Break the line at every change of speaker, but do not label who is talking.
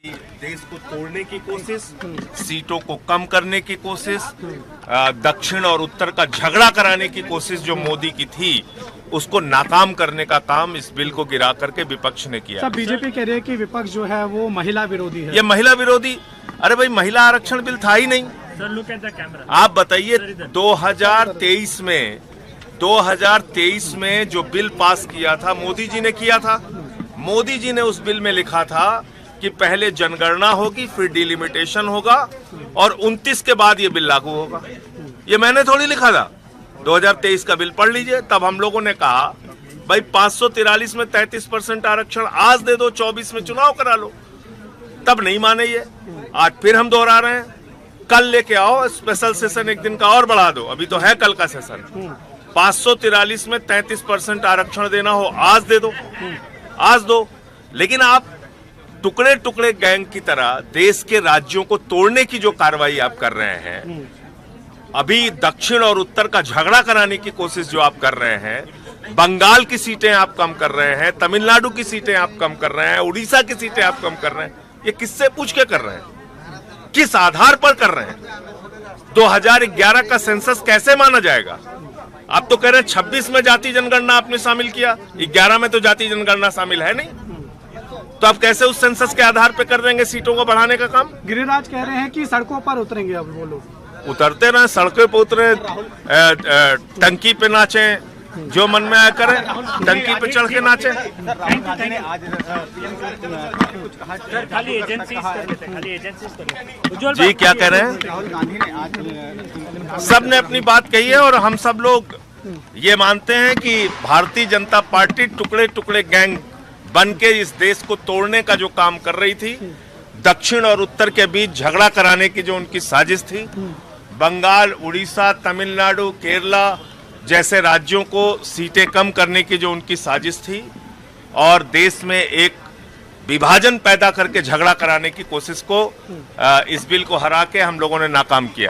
देश को तोड़ने की कोशिश, सीटों को कम करने की कोशिश, दक्षिण और उत्तर का झगड़ा कराने की कोशिश जो मोदी की थी, उसको नाकाम करने का काम इस बिल को गिरा करके विपक्ष ने किया।
सब बीजेपी कह रही है कि विपक्ष जो है वो महिला विरोधी है।
ये महिला विरोधी, अरे भाई महिला आरक्षण बिल था ही नहीं। आप बताइए 2023 में जो बिल पास किया था मोदी जी ने किया था। मोदी जी ने उस बिल में लिखा था कि पहले जनगणना होगी, फिर डिलिमिटेशन होगा और 29 के बाद ये बिल लागू होगा। ये मैंने थोड़ी लिखा था। 2023 का बिल पढ़ लीजिए। तब हम लोगों ने कहा भाई 543 में 33% आरक्षण आज दे दो, 24 में चुनाव करा लो। तब नहीं माने ये। आज फिर हम दोहरा रहे हैं, कल लेके आओ स्पेशल सेशन, एक दिन का और बढ़ा दो। अभी तो है कल का सेशन। 543 में 33% आरक्षण देना हो आज दे दो, आज दो। लेकिन आप टुकड़े टुकड़े गैंग की तरह देश के राज्यों को तोड़ने की जो कार्रवाई आप कर रहे हैं, अभी दक्षिण और उत्तर का झगड़ा कराने की कोशिश जो आप कर रहे हैं, बंगाल की सीटें आप कम कर रहे हैं, तमिलनाडु की सीटें आप कम कर रहे हैं, उड़ीसा की सीटें आप कम कर रहे हैं, ये किससे पूछ के कर रहे हैं? किस आधार पर कर रहे हैं? 2011 का सेंसस कैसे माना जाएगा? आप तो कह रहे हैं 26 में जाति जनगणना आपने शामिल किया, 11 में तो जाति जनगणना शामिल है नहीं। तो आप कैसे उस सेंसस के आधार पर कर देंगे सीटों को बढ़ाने का काम?
गिरिराज कह रहे हैं कि सड़कों पर उतरेंगे अब वो लोग।
उतरते रहे, सड़कों पर उतरे, टंकी पे नाचे, जो मन में आया करें, टंकी पे चढ़ के नाचे। जी क्या कह रहे हैं? सब ने अपनी बात कही है और हम सब लोग ये मानते हैं कि भारतीय जनता पार्टी टुकड़े टुकड़े गैंग बन के इस देश को तोड़ने का जो काम कर रही थी, दक्षिण और उत्तर के बीच झगड़ा कराने की जो उनकी साजिश थी, बंगाल, उड़ीसा, तमिलनाडु, केरला जैसे राज्यों को सीटें कम करने की जो उनकी साजिश थी और देश में एक विभाजन पैदा करके झगड़ा कराने की कोशिश को इस बिल को हरा के हम लोगों ने नाकाम किया।